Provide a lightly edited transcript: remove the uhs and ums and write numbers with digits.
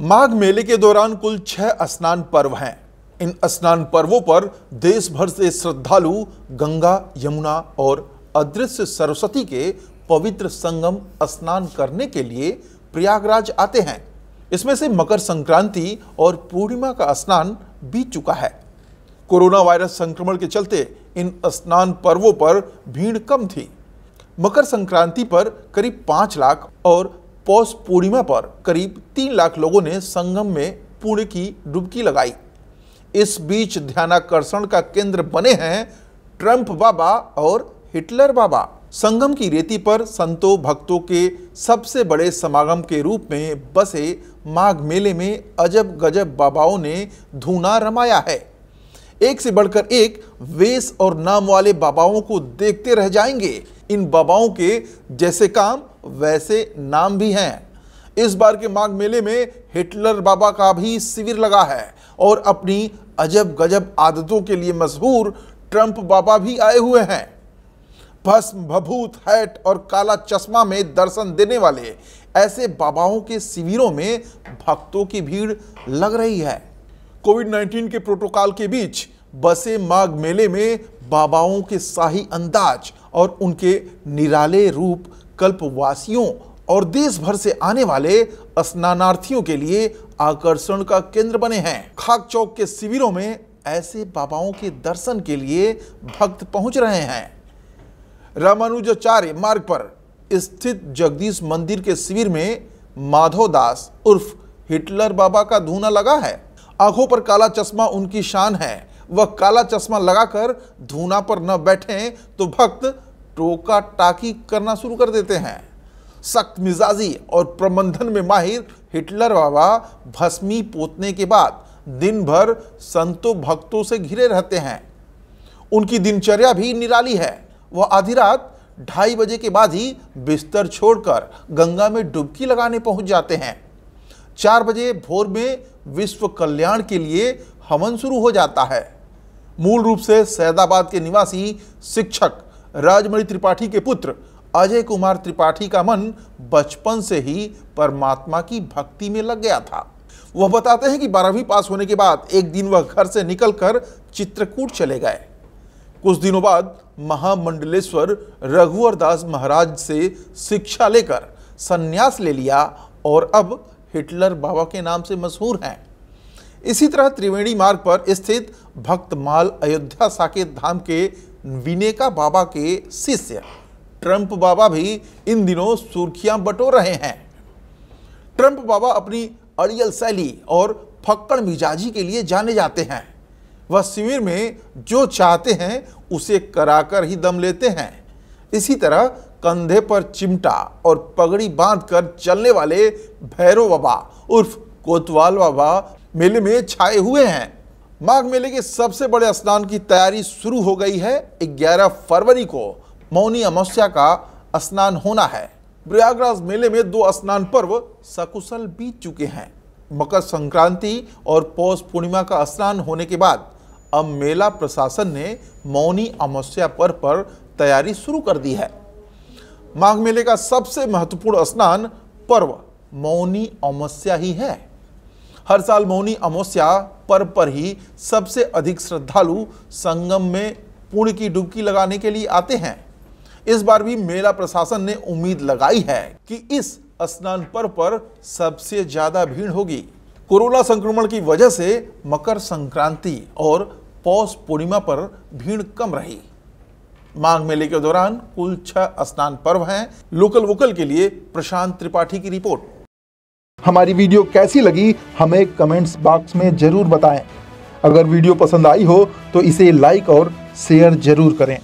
माघ मेले के दौरान कुल 6 स्नान पर्व हैं। इन स्नान पर्वों पर देश भर से श्रद्धालु गंगा, यमुना और अदृश्य सरस्वती के पवित्र संगम स्नान करने के लिए प्रयागराज आते हैं। इसमें से मकर संक्रांति और पूर्णिमा का स्नान बीत चुका है। कोरोना वायरस संक्रमण के चलते इन स्नान पर्वों पर भीड़ कम थी। मकर संक्रांति पर करीब 5 लाख और पौष पूर्णिमा पर करीब 3 लाख लोगों ने संगम में पुण्य की डुबकी लगाई। इस बीच ध्यानाकर्षण का केंद्र बने हैं ट्रंप बाबा और हिटलर बाबा। संगम की रेती पर संतों भक्तों के सबसे बड़े समागम के रूप में बसे माघ मेले में अजब गजब बाबाओं ने धूना रमाया है। एक से बढ़कर एक वेश और नाम वाले बाबाओं को देखते रह जाएंगे। इन बाबाओं के जैसे काम वैसे नाम भी हैं। इस बार के माघ मेले में हिटलर बाबा का भी शिविर लगा है और अपनी अजब गजब आदतों के लिए मशहूर ट्रंप बाबा भी आए हुए हैं। भस्म, भभूत, हैट और काला चश्मा में दर्शन देने वाले ऐसे बाबाओं के शिविरों में भक्तों की भीड़ लग रही है। कोविड-19 के प्रोटोकॉल के बीच बसे माघ मेले में बाबाओं के शाही अंदाज और उनके निराले रूप कल्पवासियों और देश भर से आने वाले स्नानार्थियों के लिए आकर्षण का केंद्र बने हैं। खाक चौक के शिविरों में ऐसे बाबाओं के दर्शन के लिए भक्त पहुंच रहे हैं। रामानुजाचार्य मार्ग पर स्थित जगदीश मंदिर के शिविर में माधव दास उर्फ हिटलर बाबा का धूना लगा है। आंखों पर काला चश्मा उनकी शान है। वह काला चश्मा लगाकर धूना पर न बैठें तो भक्त टोका टाकी करना शुरू कर देते हैं। सख्त मिजाजी और प्रबंधन में माहिर हिटलर बाबा भस्मी पोतने के बाद दिन भर संतों भक्तों से घिरे रहते हैं। उनकी दिनचर्या भी निराली है। वह आधी रात 2:30 बजे के बाद ही बिस्तर छोड़कर गंगा में डुबकी लगाने पहुंच जाते हैं। 4 बजे भोर में विश्व कल्याण के लिए हवन शुरू हो जाता है। मूल रूप से सैदाबाद के निवासी शिक्षक राजमणि त्रिपाठी के पुत्र अजय कुमार त्रिपाठी का मन बचपन से ही परमात्मा की भक्ति में लग गया था। वह बताते हैं कि 12वीं पास होने के बाद एक दिन वह घर से निकलकर चित्रकूट चले गए। कुछ दिनों बाद महामंडलेश्वर रघुवर दास महाराज से शिक्षा लेकर संन्यास ले लिया और अब हिटलर बाबा के नाम से मशहूर हैं। इसी तरह त्रिवेणी मार्ग पर स्थित भक्तमाल अयोध्या साकेत धाम के विनेका बाबा के शिष्य ट्रंप बाबा भी इन दिनों सुर्खियां बटोर रहे हैं। ट्रंप बाबा अपनी अड़ियल शैली और फक्कड़ मिजाजी के लिए जाने जाते हैं। वह शिविर में जो चाहते हैं उसे कराकर ही दम लेते हैं। इसी तरह कंधे पर चिमटा और पगड़ी बांधकर चलने वाले भैरव बाबा उर्फ कोतवाल बाबा मेले में छाए हुए हैं। माघ मेले के सबसे बड़े स्नान की तैयारी शुरू हो गई है। 11 फरवरी को मौनी अमावस्या का स्नान होना है। प्रयागराज मेले में 2 स्नान पर्व सकुशल बीत चुके हैं। मकर संक्रांति और पौष पूर्णिमा का स्नान होने के बाद अब मेला प्रशासन ने मौनी अमावस्या पर्व पर तैयारी शुरू कर दी है। माघ मेले का सबसे महत्वपूर्ण स्नान पर्व मौनी अमावस्या ही है। हर साल मौनी अमावस्या पर्व पर ही सबसे अधिक श्रद्धालु संगम में पुण्य की डुबकी लगाने के लिए आते हैं। इस बार भी मेला प्रशासन ने उम्मीद लगाई है कि इस स्नान पर्व पर सबसे ज्यादा भीड़ होगी। कोरोना संक्रमण की वजह से मकर संक्रांति और पौष पूर्णिमा पर भीड़ कम रही। माघ मेले के दौरान कुल 6 स्नान पर्व हैं। लोकल वोकल के लिए प्रशांत त्रिपाठी की रिपोर्ट। हमारी वीडियो कैसी लगी हमें कमेंट्स बॉक्स में जरूर बताएं। अगर वीडियो पसंद आई हो तो इसे लाइक और शेयर जरूर करें।